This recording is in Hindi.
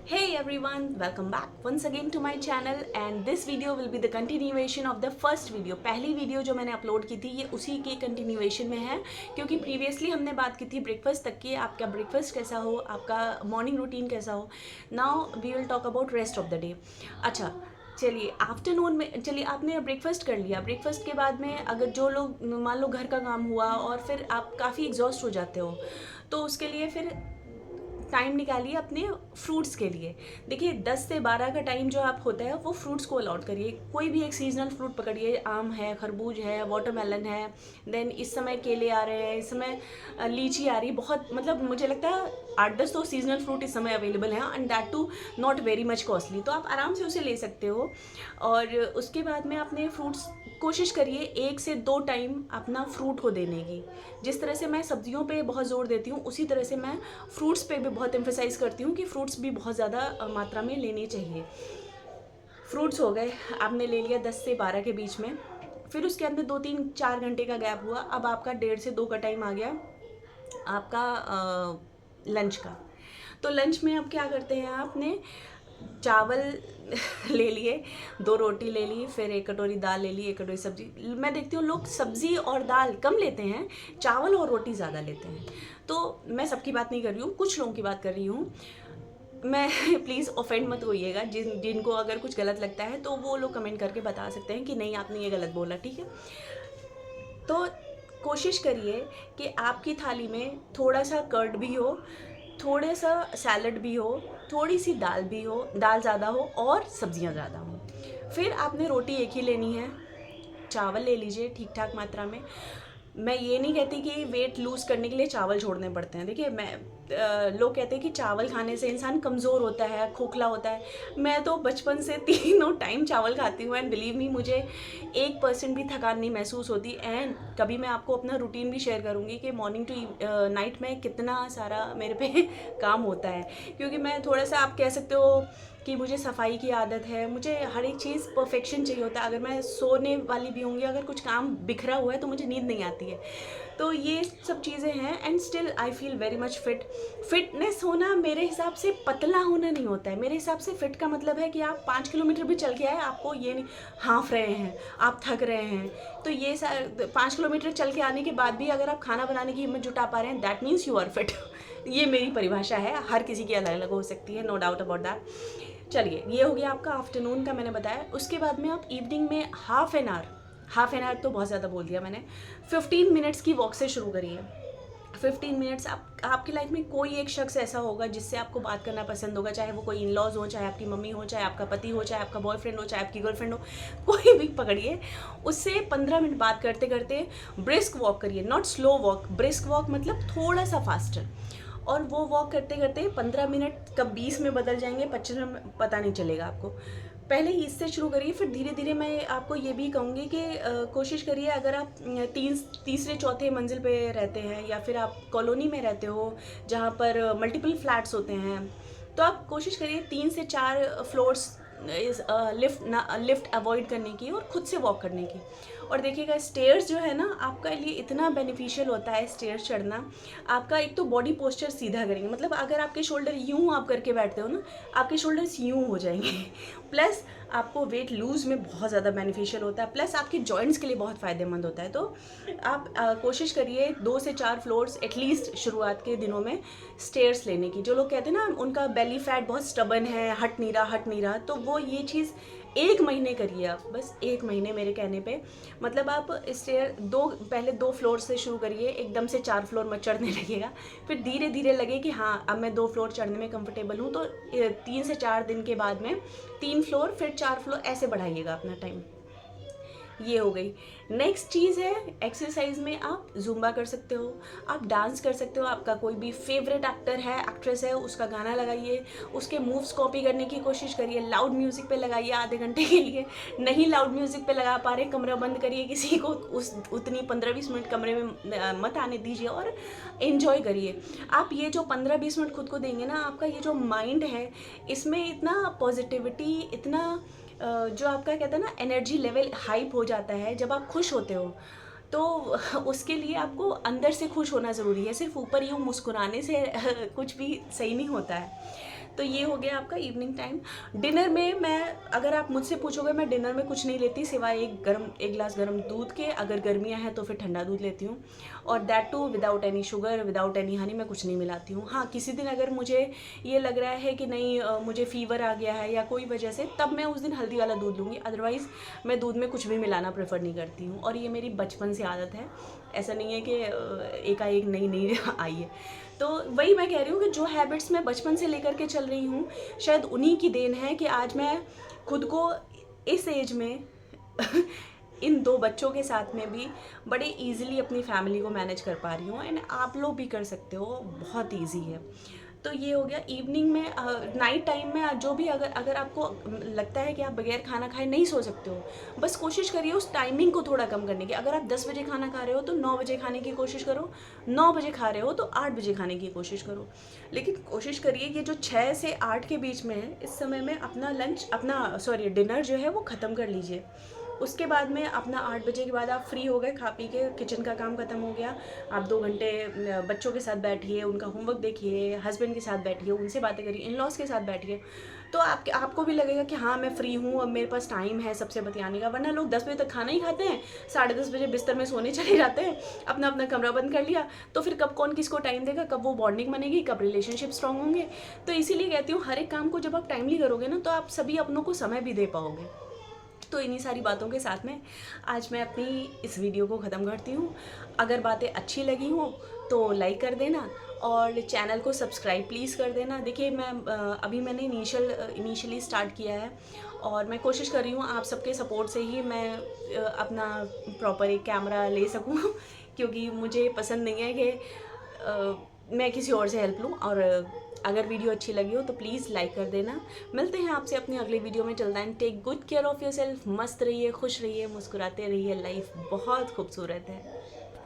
Hey everyone, welcome back once again to my channel and this video will be the continuation of the first video। पहली वीडियो जो मैंने अपलोड की थी ये उसी के कंटिन्यूएशन में है, क्योंकि प्रीवियसली हमने बात की थी ब्रेकफास्ट तक की, आपका ब्रेकफास्ट कैसा हो, आपका मॉर्निंग रूटीन कैसा हो। Now we will talk about rest of the day. अच्छा चलिए, आफ्टरनून में चलिए आपने ब्रेकफास्ट कर लिया। ब्रेकफास्ट के बाद में अगर जो लोग मान लो घर का काम हुआ और फिर आप काफ़ी एग्जॉस्ट हो जाते हो, तो उसके लिए फिर टाइम निकालिए अपने फ्रूट्स के लिए। देखिए 10 से 12 का टाइम जो आप होता है वो फ्रूट्स को अलाउड करिए। कोई भी एक सीजनल फ्रूट पकड़िए, आम है, खरबूज है, वाटरमेलन है, देन इस समय केले आ रहे हैं, इस समय लीची आ रही है। बहुत मतलब मुझे लगता है 8-10 तो सीजनल फ्रूट इस समय अवेलेबल हैं and that too not very much costly, तो आप आराम से उसे ले सकते हो। और उसके बाद में अपने फ्रूट्स कोशिश करिए 1 से 2 टाइम अपना फ्रूट को देने की। जिस तरह से मैं सब्जियों पे बहुत ज़ोर देती हूँ, उसी तरह से मैं फ्रूट्स पे भी बहुत एम्फेसाइज़ करती हूँ कि फ्रूट्स भी बहुत ज़्यादा मात्रा में लेने चाहिए। फ्रूट्स हो गए, आपने ले लिया 10 से 12 के बीच में, फिर उसके अंदर 2-3-4 घंटे का गैप हुआ, अब आपका 1.5 से 2 का टाइम आ गया आपका लंच का। तो लंच में अब क्या करते हैं, आपने चावल ले लिए, 2 रोटी ले ली, फिर 1 कटोरी दाल ले ली, 1 कटोरी सब्जी। मैं देखती हूँ लोग सब्जी और दाल कम लेते हैं, चावल और रोटी ज़्यादा लेते हैं। तो मैं सबकी बात नहीं कर रही हूँ, कुछ लोगों की बात कर रही हूँ मैं प्लीज़ ऑफेंड मत होइएगा। जिनको अगर कुछ गलत लगता है तो वो लोग कमेंट करके बता सकते हैं कि नहीं आपने ये गलत बोला, ठीक है। तो कोशिश करिए कि आपकी थाली में थोड़ा सा कर्ड भी हो, थोड़ा सा सैलड भी हो, थोड़ी सी दाल भी हो, दाल ज़्यादा हो और सब्जियां ज़्यादा हो। फिर आपने रोटी एक ही लेनी है, चावल ले लीजिए ठीक ठाक मात्रा में। मैं ये नहीं कहती कि वेट लूज़ करने के लिए चावल छोड़ने पड़ते हैं। देखिए मैं लोग कहते हैं कि चावल खाने से इंसान कमज़ोर होता है, खोखला होता है। मैं तो बचपन से तीनों टाइम चावल खाती हूँ एंड बिलीव मी, मुझे 1% भी थकान नहीं महसूस होती। एंड कभी मैं आपको अपना रूटीन भी शेयर करूँगी कि मॉर्निंग टू नाइट में कितना सारा मेरे पे काम होता है, क्योंकि मैं थोड़ा सा, आप कह सकते हो कि मुझे सफाई की आदत है, मुझे हर एक चीज़ परफेक्शन चाहिए होता है। अगर मैं सोने वाली भी होंगी, अगर कुछ काम बिखरा हुआ है तो मुझे नींद नहीं आती है। तो ये सब चीज़ें हैं and still I feel very much fit. Fitness होना मेरे हिसाब से पतला होना नहीं होता है। मेरे हिसाब से फिट का मतलब है कि आप 5 किलोमीटर भी चल के आए, आपको ये नहीं हाँफ रहे हैं, आप थक रहे हैं, तो ये 5 किलोमीटर चल के आने के बाद भी अगर आप खाना बनाने की हिम्मत जुटा पा रहे हैं, that means you are fit. ये मेरी परिभाषा है, हर किसी की अलग अलग हो सकती है, नो डाउट अबाउट दैट। चलिए, ये हो गया आपका आफ्टरनून का, मैंने बताया। उसके बाद में आप इवनिंग में हाफ एन आवर तो बहुत ज़्यादा बोल दिया मैंने, 15 मिनट्स की वॉक से शुरू करिए। 15 मिनट्स। आपकी लाइफ में कोई एक शख्स ऐसा होगा जिससे आपको बात करना पसंद होगा, चाहे वो कोई इन लॉज हो, चाहे आपकी मम्मी हो, चाहे आपका पति हो, चाहे आपका बॉयफ्रेंड हो, चाहे आपकी गर्लफ्रेंड हो, कोई भी पकड़िए, उससे 15 मिनट बात करते करते ब्रिस्क वॉक करिए। Not slow walk, brisk walk मतलब थोड़ा सा फास्टर। और वो वॉक करते करते 15 मिनट कब 20 में बदल जाएंगे, 25 में पता नहीं चलेगा आपको। पहले ही इससे शुरू करिए, फिर धीरे धीरे मैं आपको ये भी कहूँगी कि कोशिश करिए, अगर आप तीसरे चौथे मंजिल पे रहते हैं या फिर आप कॉलोनी में रहते हो जहाँ पर मल्टीपल फ्लैट्स होते हैं, तो आप कोशिश करिए 3 से 4 फ्लोर्स लिफ्ट अवॉइड करने की और खुद से वॉक करने की। और देखिएगा स्टेयर्स जो है ना, आपका लिए इतना बेनिफिशियल होता है स्टेयर्स चढ़ना। आपका एक तो बॉडी पोस्चर सीधा करेंगे, मतलब अगर आपके शोल्डर यूँ आप करके बैठते हो ना, आपके शोल्डर्स यूँ हो जाएंगे। प्लस आपको वेट लूज़ में बहुत ज़्यादा बेनिफिशियल होता है, प्लस आपके जॉइंट्स के लिए बहुत फ़ायदेमंद होता है। तो आप कोशिश करिए 2 से 4 फ्लोर्स एटलीस्ट शुरुआत के दिनों में स्टेयर्स लेने की। जो लोग कहते हैं ना उनका बेली फैट बहुत स्टबन है, हट नहीं रहा, तो वो ये चीज़ 1 महीने करिए आप, बस 1 महीने मेरे कहने पे। मतलब आप स्टेयर पहले 2 फ्लोर से शुरू करिए, एकदम से 4 फ्लोर मत चढ़ने लगेगा। फिर धीरे धीरे लगे कि हाँ अब मैं 2 फ्लोर चढ़ने में कंफर्टेबल हूँ, तो 3 से 4 दिन के बाद में 3 फ्लोर, फिर 4 फ्लोर, ऐसे बढ़ाइएगा अपना टाइम। ये हो गई। नेक्स्ट चीज़ है, एक्सरसाइज में आप जुम्बा कर सकते हो, आप डांस कर सकते हो। आपका कोई भी फेवरेट एक्टर है, एक्ट्रेस है, उसका गाना लगाइए, उसके मूव्स कॉपी करने की कोशिश करिए। लाउड म्यूज़िक पे लगाइए आधे घंटे के लिए। नहीं लाउड म्यूज़िक पे लगा पा रहे, कमरा बंद करिए, किसी को उतनी 15-20 मिनट कमरे में मत आने दीजिए और इन्जॉय करिए। आप ये जो 15-20 मिनट खुद को देंगे ना, आपका ये जो माइंड है इसमें इतना पॉजिटिविटी, इतना जो आपका कहते हैं ना एनर्जी लेवल हाइप हो जाता है जब आप खुश होते हो। तो उसके लिए आपको अंदर से खुश होना ज़रूरी है, सिर्फ ऊपर यूँ मुस्कुराने से कुछ भी सही नहीं होता है। तो ये हो गया आपका इवनिंग टाइम। डिनर में मैं, अगर आप मुझसे पूछोगे, मैं डिनर में कुछ नहीं लेती सिवाय एक गिलास गर्म दूध के। अगर गर्मियाँ हैं तो फिर ठंडा दूध लेती हूँ, और that too without any sugar, without any honey, मैं कुछ नहीं मिलाती हूँ। हाँ, किसी दिन अगर मुझे ये लग रहा है कि नहीं मुझे फ़ीवर आ गया है या कोई वजह से, तब मैं उस दिन हल्दी वाला दूध लूँगी, अदरवाइज़ मैं दूध में कुछ भी मिलाना प्रेफर नहीं करती हूँ। और ये मेरी बचपन से आदत है, ऐसा नहीं है कि एकाएक नई नई आई है। तो वही मैं कह रही हूँ कि जो हैबिट्स मैं बचपन से लेकर के चल रही हूँ, शायद उन्हीं की देन है कि आज मैं खुद को इस एज में इन 2 बच्चों के साथ में भी बड़े इजीली अपनी फैमिली को मैनेज कर पा रही हूँ। एंड आप लोग भी कर सकते हो, बहुत इजी है। तो ये हो गया इवनिंग में। नाइट टाइम में जो भी, अगर आपको लगता है कि आप बगैर खाना खाए नहीं सो सकते हो, बस कोशिश करिए उस टाइमिंग को थोड़ा कम करने की। अगर आप 10 बजे खाना खा रहे हो तो 9 बजे खाने की कोशिश करो, 9 बजे खा रहे हो तो 8 बजे खाने की कोशिश करो। लेकिन कोशिश करिए कि जो 6 से 8 के बीच में है, इस समय में अपना डिनर जो है वो ख़त्म कर लीजिए। उसके बाद में अपना 8 बजे के बाद आप फ्री हो गए, खा पी के किचन का काम ख़त्म हो गया, आप 2 घंटे बच्चों के साथ बैठिए, उनका होमवर्क देखिए, हस्बैंड के साथ बैठिए, उनसे बातें करिए, इन लॉज के साथ बैठिए। तो आपको भी लगेगा कि हाँ, मैं फ्री हूँ, अब मेरे पास टाइम है सबसे बतियाने का। वरना लोग 10 बजे तक खाना ही खाते हैं, 10:30 बजे बिस्तर में सोने चले जाते हैं, अपना अपना कमरा बंद कर लिया। तो फिर कब कौन किसको टाइम देगा, कब वो बॉन्डिंग बनेगी, कब रिलेशनशिप स्ट्रांग होंगे। तो इसीलिए कहती हूँ, हर एक काम को जब आप टाइमली करोगे ना, तो आप सभी अपनों को समय भी दे पाओगे। तो इन्हीं सारी बातों के साथ में आज मैं अपनी इस वीडियो को ख़त्म करती हूँ। अगर बातें अच्छी लगी हों तो लाइक कर देना, और चैनल को सब्सक्राइब प्लीज़ कर देना। देखिए, अभी मैंने इनिशियली स्टार्ट किया है, और मैं कोशिश कर रही हूँ आप सबके सपोर्ट से ही मैं अपना प्रॉपर एक कैमरा ले सकूँ क्योंकि मुझे पसंद नहीं है कि मैं किसी और से हेल्प लूँ। और अगर वीडियो अच्छी लगी हो तो प्लीज़ लाइक कर देना। मिलते हैं आपसे अपनी अगली वीडियो में। Till then take good care of yourself. मस्त रहिए, खुश रहिए, मुस्कुराते रहिए। लाइफ बहुत खूबसूरत है।